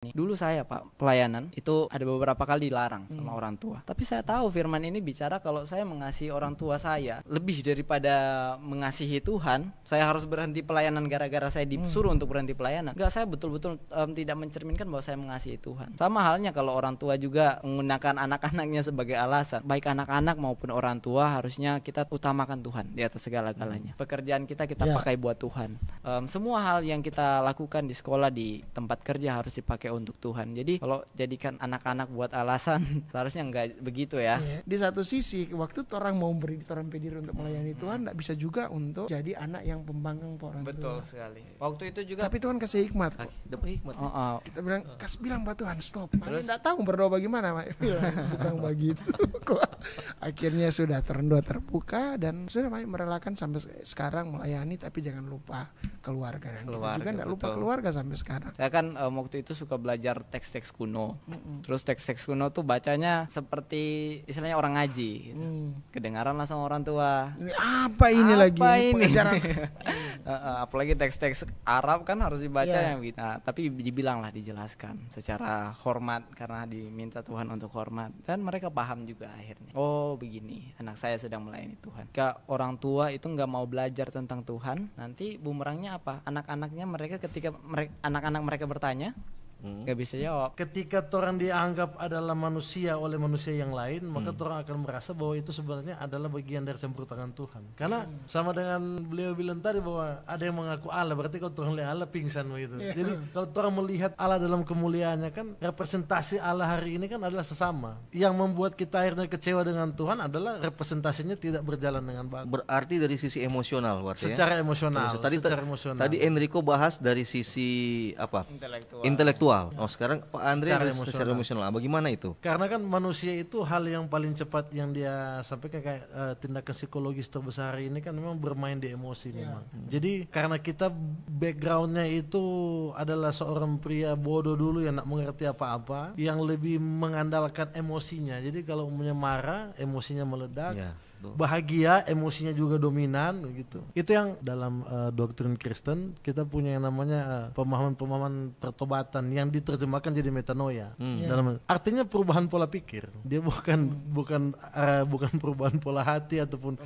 Dulu saya Pak pelayanan itu ada beberapa kali dilarang sama orang tua. Tapi saya tahu firman ini bicara kalau saya mengasihi orang tua saya lebih daripada mengasihi Tuhan, saya harus berhenti pelayanan gara-gara saya disuruh untuk berhenti pelayanan. Enggak, saya betul-betul tidak mencerminkan bahwa saya mengasihi Tuhan. Sama halnya kalau orang tua juga menggunakan anak-anaknya sebagai alasan. Baik anak-anak maupun orang tua harusnya kita utamakan Tuhan di atas segala-galanya. Pekerjaan kita pakai buat Tuhan. Semua hal yang kita lakukan di sekolah, di tempat kerja harus dipakai untuk Tuhan. Jadi kalau jadikan anak-anak buat alasan seharusnya enggak begitu ya. Di satu sisi waktu orang mau beri orang pediri untuk melayani Tuhan, enggak bisa juga untuk jadi anak yang pembangkang orang tua. Betul sekali. Waktu itu juga tapi Tuhan kasih hikmat. Dapat hikmat. Kita bilang bilang buat Tuhan stop. Terus enggak tahu berdoa bagaimana, bukan begitu. Akhirnya sudah terdoa terbuka dan sudah merelakan sampai sekarang melayani, tapi jangan lupa keluarga. Dan kita juga enggak lupa keluarga sampai sekarang. Saya kan waktu itu suka belajar teks-teks kuno. Terus teks-teks kuno tuh bacanya seperti istilahnya orang ngaji gitu. Kedengaran lah sama orang tua. Ini apa lagi? Pengajaran. Apalagi teks-teks Arab kan harus dibaca yang gitu. Nah, tapi dibilang lah, dijelaskan secara hormat karena diminta Tuhan untuk hormat, dan mereka paham juga akhirnya. Oh begini, anak saya sedang melayani Tuhan. Ketika orang tua itu nggak mau belajar tentang Tuhan, nanti bumerangnya apa? Anak-anaknya mereka ketika anak-anak mereka bertanya gak bisa jawab. Ketika orang dianggap adalah manusia oleh manusia yang lain, maka orang akan merasa bahwa itu sebenarnya adalah bagian dari campur tangan Tuhan. Karena sama dengan beliau bilang tadi bahwa ada yang mengaku Allah, berarti kalau orang lihat Allah pingsan begitu. Jadi kalau orang melihat Allah dalam kemuliaannya, kan representasi Allah hari ini kan adalah sesama. Yang membuat kita akhirnya kecewa dengan Tuhan adalah representasinya tidak berjalan dengan bagus. Berarti dari sisi emosional, secara emosional. Tadi Enrico bahas dari sisi apa? Intelektual. Oh, sekarang Pak Andre secara emosional. Bagaimana itu? Karena kan manusia itu hal yang paling cepat yang dia sampaikan kayak tindakan psikologis terbesar hari ini kan memang bermain di emosi memang. Jadi karena kita backgroundnya itu adalah seorang pria bodoh dulu yang tak mengerti apa-apa, yang lebih mengandalkan emosinya. Jadi kalau marah, emosinya meledak. Bahagia, emosinya juga dominan gitu. Itu yang dalam doktrin Kristen kita punya yang namanya pemahaman-pemahaman pertobatan yang diterjemahkan jadi metanoia. Dalam artinya perubahan pola pikir. Dia bukan perubahan pola hati ataupun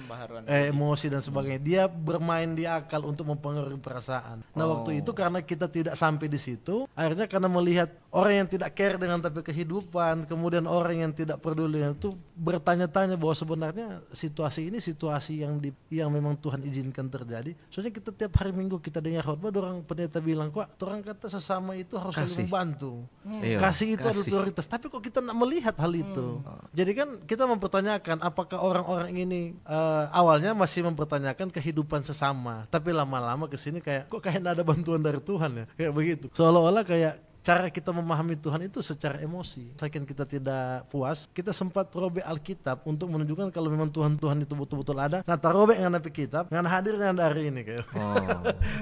emosi dan sebagainya. Dia bermain di akal untuk mempengaruhi perasaan. Nah, waktu itu karena kita tidak sampai di situ, akhirnya karena melihat orang yang tidak care dengan tapi kehidupan, kemudian orang yang tidak peduli itu bertanya-tanya bahwa sebenarnya situasi ini situasi yang memang Tuhan izinkan terjadi. Soalnya kita tiap hari Minggu kita dengar khotbah, orang pendeta bilang kok orang kata sesama itu harus saling membantu. Kasih itu adalah prioritas. Tapi kok kita nak melihat hal itu. Jadi kan kita mempertanyakan apakah orang-orang ini awalnya masih mempertanyakan kehidupan sesama, tapi lama-lama kesini kayak kok kayak ada bantuan dari Tuhan ya, kayak begitu. Seolah-olah kayak cara kita memahami Tuhan itu secara emosi. Saking kita tidak puas, kita sempat robek Alkitab untuk menunjukkan kalau memang Tuhan itu betul-betul ada. Nah, robek dengan kitab, dengan hadir dengan hari ini kayak.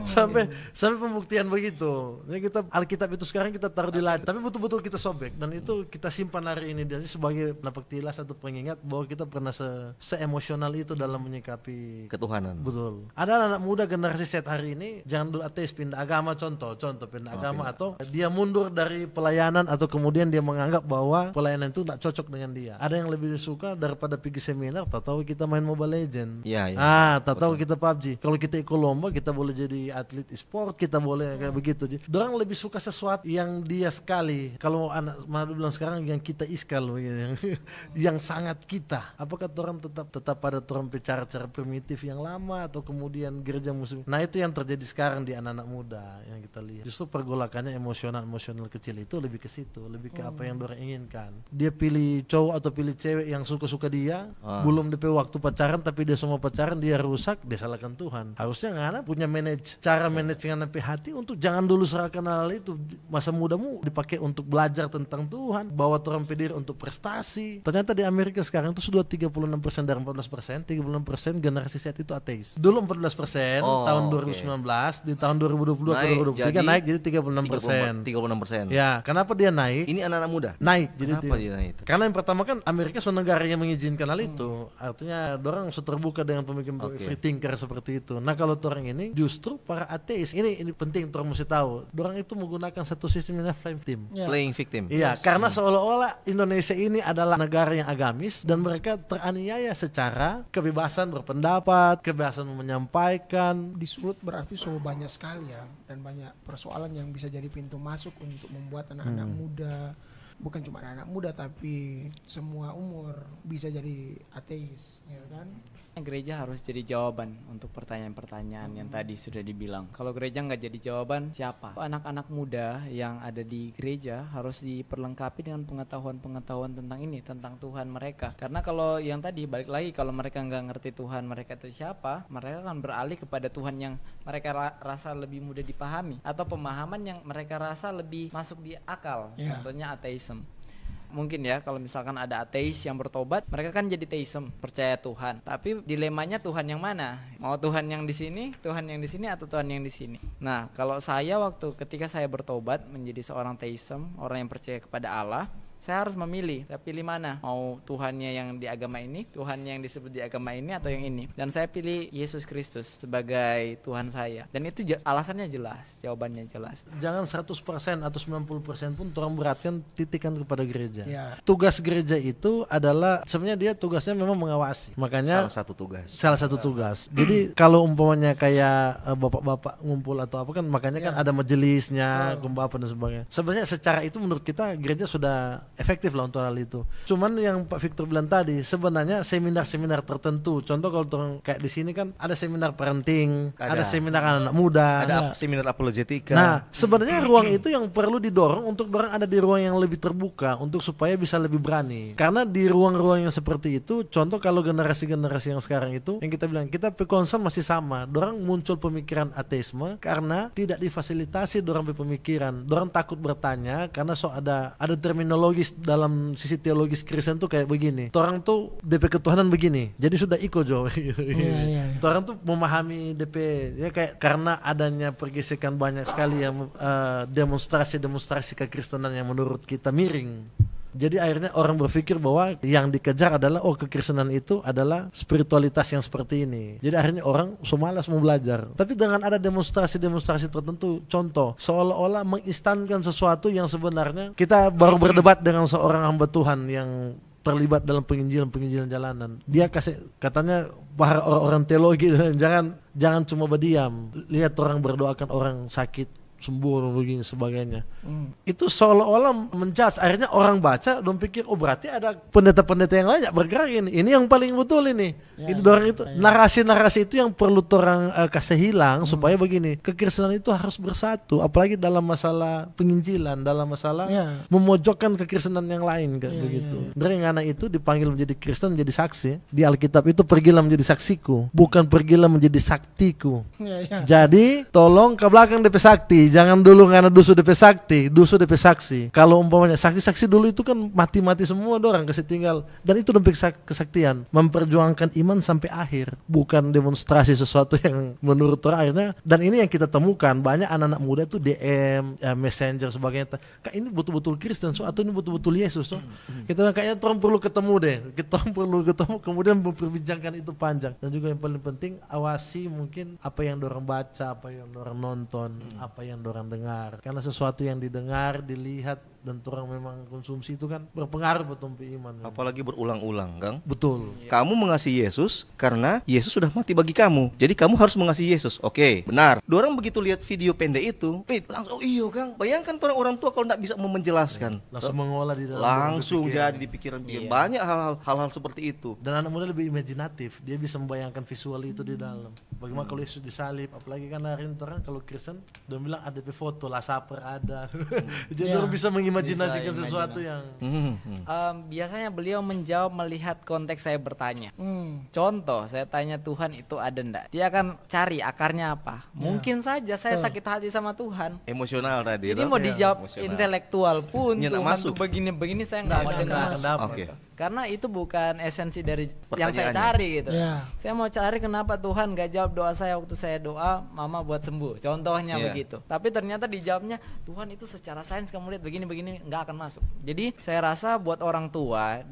sampai pembuktian begitu. Jadi kita Alkitab itu sekarang kita taruh di ladang, tapi betul-betul kita sobek, dan itu kita simpan hari ini jadi sebagai napak tilas atau pengingat bahwa kita pernah se-emosional itu dalam menyikapi ketuhanan. Betul. Ada anak muda generasi Z hari ini jangan dulu ateis, pindah agama, contoh pindah agama atau dia mundur dari pelayanan, atau kemudian dia menganggap bahwa pelayanan itu tidak cocok dengan dia. Ada yang lebih suka daripada pergi seminar, tak tahu kita main Mobile Legend. Tak tahu kita PUBG. Kalau kita ikut lomba, kita boleh jadi atlet e-sport, kita boleh kayak begitu. Orang lebih suka sesuatu yang dia sekali. Kalau anak Madu bilang sekarang yang kita iskal, yang sangat kita. Apakah orang tetap pada orang cara primitif yang lama, atau kemudian gereja muslim? Nah, itu yang terjadi sekarang di anak-anak muda yang kita lihat. Justru pergolakannya emosional kecil itu lebih ke situ, lebih ke apa yang orang inginkan. Dia pilih cowok atau pilih cewek yang suka-suka dia, belum DP waktu pacaran, tapi dia semua pacaran dia rusak, dia salahkan Tuhan. Harusnya ngana punya cara manage dengan hati untuk jangan dulu serahkan hal itu. Masa mudamu dipakai untuk belajar tentang Tuhan, bawa orang pediri untuk prestasi. Ternyata di Amerika sekarang itu sudah 36% dari 14%, 36% generasi Z itu ateis. Dulu 14% tahun 2019, di tahun 2022 ke 2023 naik jadi 36%. 26%. Ya, kenapa dia naik? Ini anak-anak muda. Naik. Jadi Kenapa dia naik? karena yang pertama kan Amerika negara yang mengizinkan hal itu. Artinya dorang terbuka dengan pemikiran free thinker seperti itu. Nah, kalau orang ini justru para ateis. Ini penting orang mesti tahu. Dorang itu menggunakan satu sistemnya playing victim. Playing victim. Iya, karena seolah-olah Indonesia ini adalah negara yang agamis dan mereka teraniaya secara kebebasan berpendapat, kebebasan menyampaikan. Disulut berarti banyak sekali ya, dan banyak persoalan yang bisa jadi pintu masuk untuk membuat anak-anak muda, bukan cuma anak muda tapi semua umur bisa jadi ateis, ya kan? Gereja harus jadi jawaban untuk pertanyaan-pertanyaan yang tadi sudah dibilang. Kalau gereja nggak jadi jawaban, siapa? Anak-anak muda yang ada di gereja harus diperlengkapi dengan pengetahuan-pengetahuan tentang ini, tentang Tuhan mereka. Karena kalau yang tadi balik lagi, kalau mereka nggak ngerti Tuhan mereka itu siapa, mereka akan beralih kepada Tuhan yang mereka rasa lebih mudah dipahami, atau pemahaman yang mereka rasa lebih masuk di akal. Contohnya ateisme. Mungkin ya kalau misalkan ada ateis yang bertobat, mereka kan jadi teisme, percaya Tuhan. Tapi dilemanya Tuhan yang mana? Mau Tuhan yang di sini, Tuhan yang di sini, atau Tuhan yang di sini? Nah, kalau saya ketika saya bertobat menjadi seorang teisme, orang yang percaya kepada Allah, saya harus memilih, tapi pilih mana? Mau Tuhannya yang di agama ini, Tuhannya yang disebut di agama ini, atau yang ini? Dan saya pilih Yesus Kristus sebagai Tuhan saya. Dan itu alasannya jelas, jawabannya jelas. Jangan 100% atau 90% pun orang beratkan titikan kepada gereja. Ya. Tugas gereja itu adalah sebenarnya dia tugasnya memang mengawasi. Makanya salah satu tugas. Jadi kalau umpamanya kayak bapak-bapak ngumpul atau apa kan, makanya kan ada majelisnya, gembapa dan sebagainya. Sebenarnya secara itu menurut kita gereja sudah efektif lah untuk hal itu. Cuman yang Pak Victor bilang tadi, sebenarnya seminar-seminar tertentu. Contoh kalau orang kayak di sini kan ada seminar parenting, ada seminar anak muda, ada seminar apologetika. Nah, sebenarnya ruang itu yang perlu didorong untuk orang ada di ruang yang lebih terbuka untuk supaya bisa lebih berani. Karena di ruang-ruang yang seperti itu, contoh kalau generasi-generasi yang sekarang itu, yang kita bilang kita concern masih sama. Dorang muncul pemikiran ateisme karena tidak difasilitasi dorang berpemikiran. Dorang takut bertanya karena ada terminologi dalam sisi teologis Kristen tuh kayak begini. Orang tuh DP ketuhanan begini. Jadi sudah iko jo. Orang tuh memahami DP ya kayak karena adanya pergesekan banyak sekali yang demonstrasi kekristenan yang menurut kita miring. Jadi akhirnya orang berpikir bahwa yang dikejar adalah kekristenan itu adalah spiritualitas yang seperti ini. Jadi akhirnya orang malas mau belajar. Tapi dengan ada demonstrasi-demonstrasi tertentu, contoh seolah-olah menginstankan sesuatu yang sebenarnya kita baru berdebat dengan seorang hamba Tuhan yang terlibat dalam penginjilan jalanan. Dia katanya para orang teologi jangan cuma berdiam. Lihat orang berdoakan orang sakit sembuh begini sebagainya. Itu seolah-olah menjudge. Akhirnya orang baca dan pikir berarti ada pendeta-pendeta yang lain bergerak ini. Ini yang paling betul ini. Ini dorang itu narasi-narasi itu yang perlu orang kasih hilang supaya begini. Kekristenan itu harus bersatu, apalagi dalam masalah penginjilan, dalam masalah memojokkan kekristenan yang lain kayak begitu. Dari anak itu dipanggil menjadi Kristen, menjadi saksi. Di Alkitab itu pergilah menjadi saksiku, bukan pergilah menjadi saktiku. Jadi tolong ke belakang DP sakti. Jangan dulu karena dusu DP sakti, dusu DP saksi. Kalau umpamanya saksi-saksi dulu itu kan mati-mati semua orang kasih tinggal. Dan itu DP kesaktian, memperjuangkan iman sampai akhir, bukan demonstrasi sesuatu yang menurut orang akhirnya. Dan ini yang kita temukan banyak anak-anak muda tuh DM, messenger sebagainya. Kak ini betul-betul Kristen atau ini betul-betul Yesus. Kita kayaknya orang perlu ketemu deh. Kita perlu ketemu kemudian memperbincangkan itu panjang. Dan juga yang paling penting awasi mungkin apa yang orang baca, apa yang orang nonton, apa yang orang dengar, karena sesuatu yang didengar, dilihat dan orang memang konsumsi itu kan berpengaruh betul iman. Apalagi berulang-ulang, Kang. Betul. Kamu mengasihi Yesus karena Yesus sudah mati bagi kamu. Jadi kamu harus mengasihi Yesus. Oke, benar. Dorang begitu lihat video pendek itu, langsung iyo, Kang. Bayangkan orang tua kalau tidak bisa menjelaskan. Langsung mengolah di dalam. Langsung jadi di pikiran. Banyak hal-hal seperti itu. Dan anak muda lebih imajinatif. Dia bisa membayangkan visual itu di dalam. Bagaimana kalau Yesus disalib, apalagi kan hari ini orang kalau Kristen dia bilang ada foto lah saper ada. Jadi orang bisa mengimajinasikan sesuatu yang biasanya beliau menjawab melihat konteks saya bertanya. Contoh saya tanya Tuhan itu ada ndak, dia akan cari akarnya apa. Mungkin saja saya sakit hati sama Tuhan, emosional tadi. Jadi mau dijawab intelektual pun Tuhan tuh begini-begini saya nggak mau dengar. karena itu bukan esensi dari yang saya cari gitu. Saya mau cari kenapa Tuhan gak jawab doa saya waktu saya doa mama buat sembuh, contohnya begitu. Tapi ternyata dijawabnya Tuhan itu secara sains kamu lihat begini nggak akan masuk. Jadi saya rasa buat orang tua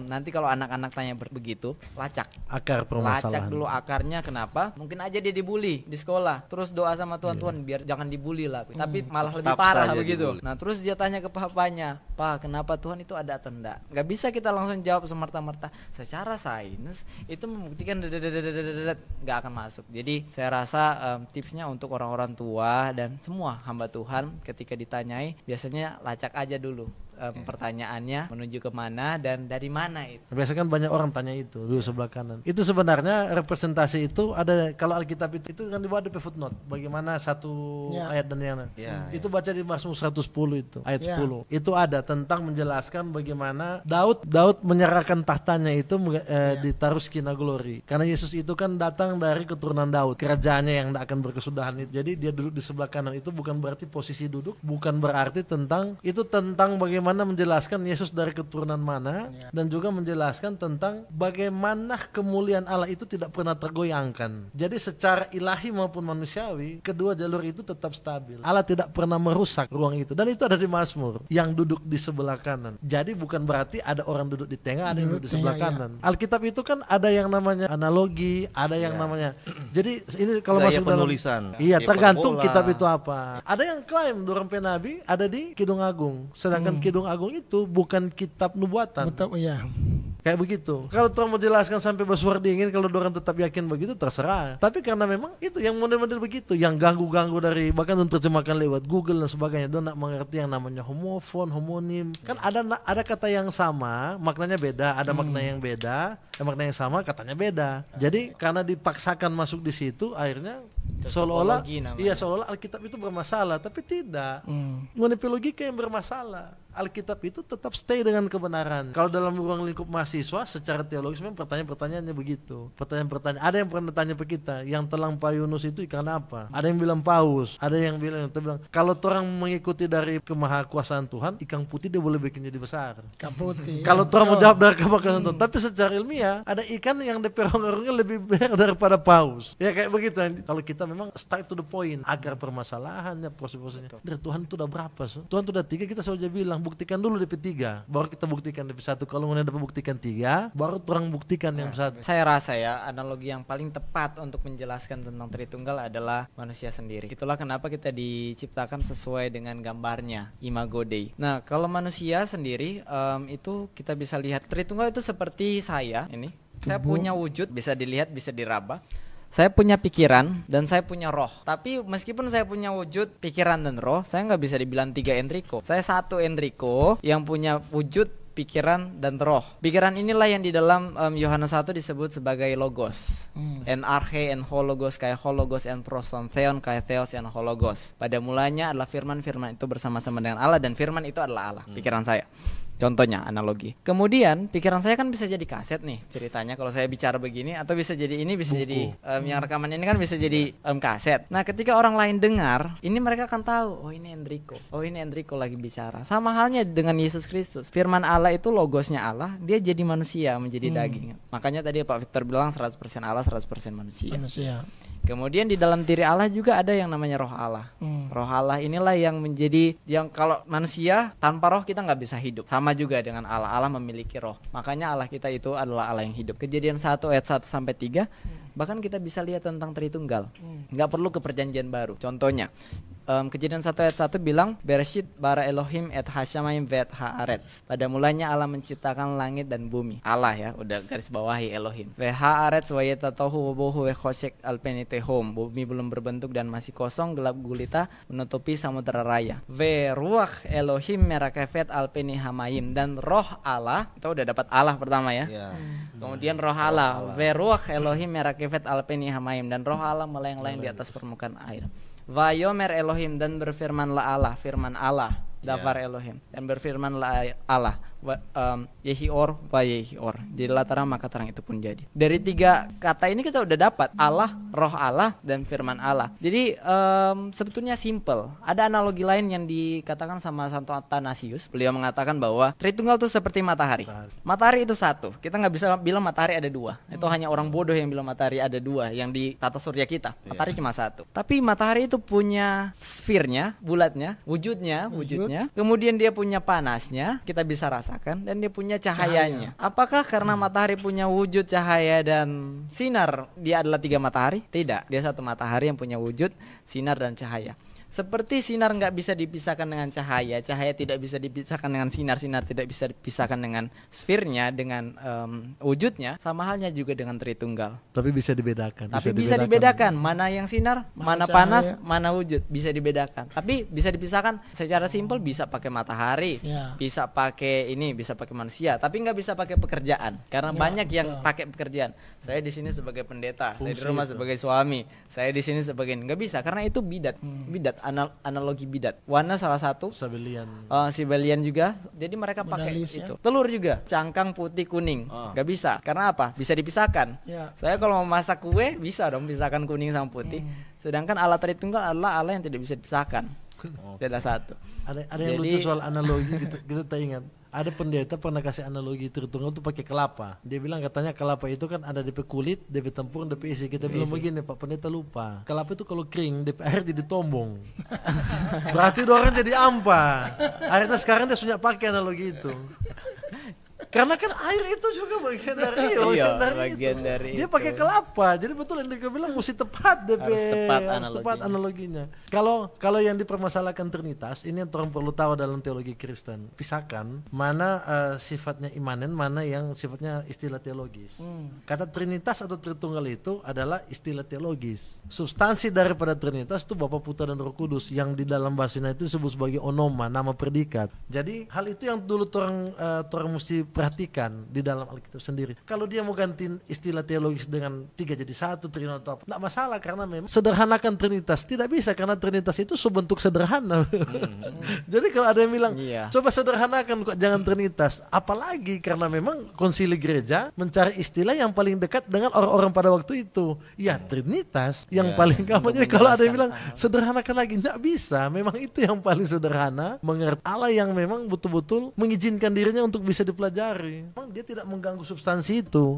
nanti kalau anak-anak tanya begitu, lacak akar permasalahan. Lacak dulu akarnya kenapa? Mungkin aja dia dibully di sekolah, terus doa sama Tuhan, Tuhan biar jangan dibully lah. Tapi malah lebih parah begitu. Nah terus dia tanya ke papanya, Pak kenapa Tuhan itu ada atau enggak? Gak bisa kita langsung jawab semerta-merta secara sains itu membuktikan nggak akan masuk. Jadi saya rasa tipsnya untuk orang-orang tua dan semua hamba Tuhan ketika ditanyai biasanya lacak aja dulu pertanyaannya menuju kemana dan dari mana itu. Biasanya kan banyak orang tanya itu dulu sebelah kanan. Itu sebenarnya representasi itu ada kalau Alkitab itu kan dibuat di footnote. Bagaimana satu ayat dan yang lain. Itu baca di Mazmur 110 itu ayat 10. Itu ada tentang menjelaskan bagaimana Daud menyerahkan tahtanya itu ditaruh skina glory. Karena Yesus itu kan datang dari keturunan Daud, kerajaannya yang tidak akan berkesudahan itu. Jadi dia duduk di sebelah kanan itu bukan berarti posisi duduk, bukan berarti tentang bagaimana menjelaskan Yesus dari keturunan mana dan juga menjelaskan tentang bagaimana kemuliaan Allah itu tidak pernah tergoyangkan. Jadi secara ilahi maupun manusiawi kedua jalur itu tetap stabil. Allah tidak pernah merusak ruang itu dan itu ada di Mazmur yang duduk di sebelah kanan. Jadi bukan berarti ada orang duduk di tengah, ada yang duduk di sebelah kanan. Alkitab itu kan ada yang namanya analogi, ada yang namanya. Jadi ini kalau masuk dalam penulisan. Iya, tergantung kitab itu apa. Ada yang klaim Durang Penabi ada di Kidung Agung, sedangkan Kidung Agung itu bukan kitab nubuatan. Betul, iya. Kayak begitu. Kalau Tuhan mau jelaskan sampai bersuara dingin, kalau orang tetap yakin begitu terserah. Tapi karena memang itu yang model-model begitu, yang ganggu-ganggu dari bahkan terjemahkan lewat Google dan sebagainya, dia nak mengerti yang namanya homofon, homonim. Kan ada kata yang sama, maknanya beda, ada makna yang beda, makna yang sama, katanya beda. Jadi karena dipaksakan masuk di situ, akhirnya seolah-olah Alkitab itu bermasalah, tapi tidak. Mengenai logika yang bermasalah. Alkitab itu tetap stay dengan kebenaran. Kalau dalam ruang lingkup mahasiswa secara teologis memang pertanyaannya begitu. Pertanyaan ada yang pernah tanya ke kita, yang telang Pak Yunus itu ikan apa? Ada yang bilang paus, ada yang bilang kalau orang mengikuti dari kemahakuasaan Tuhan, ikan putih dia boleh bikin jadi besar. Ikan putih. Kalau orang menjawab dari kemahakuasaan Tuhan, tapi secara ilmiah ada ikan yang DP orangnya lebih besar daripada paus. Ya kayak begitu. Kalau kita memang start to the point, agar permasalahannya, proses-prosesnya. Dari Tuhan itu udah berapa? Tuhan itu udah 3, kita saja bilang buktikan dulu DP3, baru kita buktikan DP1. Kalau mau dapat buktikan 3, baru orang buktikan yang satu. Saya rasa ya analogi yang paling tepat untuk menjelaskan tentang Tritunggal adalah manusia sendiri. Itulah kenapa kita diciptakan sesuai dengan gambarnya, Imago Dei. Nah kalau manusia sendiri itu kita bisa lihat Tritunggal itu seperti saya ini. Saya punya wujud, bisa dilihat, bisa diraba. Saya punya pikiran dan saya punya roh. Tapi meskipun saya punya wujud, pikiran dan roh, saya nggak bisa dibilang 3 Enrico. Saya 1 Enrico yang punya wujud, pikiran dan roh. Pikiran inilah yang di dalam Yohanes 1 disebut sebagai logos. En arche en hologos kayak hologos en proson theon kayak theos en hologos. Pada mulanya adalah firman itu bersama-sama dengan Allah dan firman itu adalah Allah. Pikiran saya. Contohnya analogi. Kemudian pikiran saya kan bisa jadi kaset nih ceritanya kalau saya bicara begini, atau bisa jadi ini, bisa jadi yang rekaman ini kan bisa jadi kaset. Nah ketika orang lain dengar, ini mereka akan tahu, oh ini Enrico lagi bicara. Sama halnya dengan Yesus Kristus. Firman Allah itu logosnya Allah, dia jadi manusia, menjadi daging. Makanya tadi Pak Victor bilang 100% Allah, 100% manusia. Kemudian di dalam diri Allah juga ada yang namanya roh Allah. Roh Allah inilah yang menjadi, yang kalau manusia tanpa roh kita nggak bisa hidup. Sama juga dengan Allah. Allah memiliki roh. Makanya Allah kita itu adalah Allah yang hidup. Kejadian 1 ayat 1 sampai 3 bahkan kita bisa lihat tentang Tritunggal. Nggak perlu ke perjanjian baru. Contohnya Kejadian 1 ayat 1 bilang Bereshit bara Elohim et hashamayim vet haaretz. Pada mulanya Allah menciptakan langit dan bumi. Allah ya, udah garis bawahi Elohim. Ve haaretz wa yatatahu wa bohu ve khoshek alpenitehom. Bumi belum berbentuk dan masih kosong, gelap gulita menutupi samudera raya. Ve ruach Elohim merakefet alpenihamayim. Dan roh Allah, kita udah dapat Allah pertama ya. Kemudian roh Allah. Ve ruach Elohim merakefet alpenihamayim. Dan roh Allah melayang-layang di atas permukaan air. Vayomer Elohim, dan berfirmanlah Allah, firman Allah, dafar Elohim, dan berfirmanlah Allah, Yehior wa Yehior. Jadilah terang maka terang itu pun jadi. Dari 3 kata ini kita udah dapat Allah, roh Allah, dan firman Allah. Jadi sebetulnya simple. Ada analogi lain yang dikatakan sama Santo Athanasius. Beliau mengatakan bahwa Tritunggal itu seperti matahari. Matahari itu satu. Kita nggak bisa bilang matahari ada 2. Itu hanya orang bodoh yang bilang matahari ada 2 yang di tata surya kita. Matahari cuma satu. Tapi matahari itu punya sfernya, bulatnya, wujudnya. Kemudian dia punya panasnya, kita bisa rasakan, dan dia punya cahayanya. Apakah karena matahari punya wujud, cahaya, dan sinar, dia adalah 3 matahari? Tidak, dia satu matahari yang punya wujud, sinar, dan cahaya. Seperti sinar nggak bisa dipisahkan dengan cahaya, cahaya tidak bisa dipisahkan dengan sinar, sinar tidak bisa dipisahkan dengan sfernya, dengan wujudnya, sama halnya juga dengan Tritunggal. Tapi bisa dibedakan. Tapi bisa dibedakan mana yang sinar, mana panas, mana wujud, bisa dibedakan. Tapi bisa dipisahkan secara simpel, bisa pakai matahari, bisa pakai ini, bisa pakai manusia, tapi nggak bisa pakai pekerjaan. Karena banyak yang pakai pekerjaan. Saya di sini sebagai pendeta, saya di rumah sebagai suami, saya di sini sebagai nggak bisa karena itu bidat. Analogi bidat. Warna salah satu. Sibelian juga. Jadi mereka pakai itu. Telur juga. Cangkang putih kuning. Gak bisa. Karena apa? Bisa dipisahkan. Saya kalau mau masak kue bisa dong pisahkan kuning sama putih. Sedangkan Allah Tritunggal adalah Allah yang tidak bisa dipisahkan. Tidak satu. Ada yang lucu soal analogi kita tak ingat. Ada pendeta pernah kasih analogi Tritunggal itu pakai kelapa. Dia bilang katanya kelapa itu kan ada DP kulit, DP tempurung, DP isi. Kita bilang begini, Pak Pendeta lupa. Kelapa itu kalau kering, DP air jadi tombong. Berarti orang jadi ampa. Akhirnya sekarang dia sudah pakai analogi itu. Karena kan air itu juga bagian dari dia pakai kelapa. Jadi betul yang dia bilang mesti tepat harus tepat analoginya. Kalau yang dipermasalahkan Trinitas, ini yang orang perlu tahu dalam teologi Kristen. Pisahkan mana sifatnya imanen, mana yang sifatnya istilah teologis. Kata Trinitas atau Tritunggal itu adalah istilah teologis. Substansi daripada Trinitas itu Bapa, Putra, dan Roh Kudus yang di dalam bahasa Yunani itu disebut sebagai onoma, nama predikat. Jadi hal itu yang dulu orang mesti perhatikan di dalam Alkitab sendiri. Kalau dia mau ganti istilah teologis dengan 3 jadi 1, Trinitas atau apa, tidak masalah karena memang sederhanakan Trinitas. Tidak bisa karena Trinitas itu sebentuk sederhana. Jadi kalau ada yang bilang coba sederhanakan kok jangan Trinitas. Apalagi karena memang konsili gereja mencari istilah yang paling dekat dengan orang-orang pada waktu itu. Ya Trinitas yang paling gampang. Jadi kalau ada yang bilang sederhanakan lagi, tidak bisa. Memang itu yang paling sederhana. Mengerti Allah yang memang betul-betul mengizinkan dirinya untuk bisa dipelajari. Memang dia tidak mengganggu substansi itu.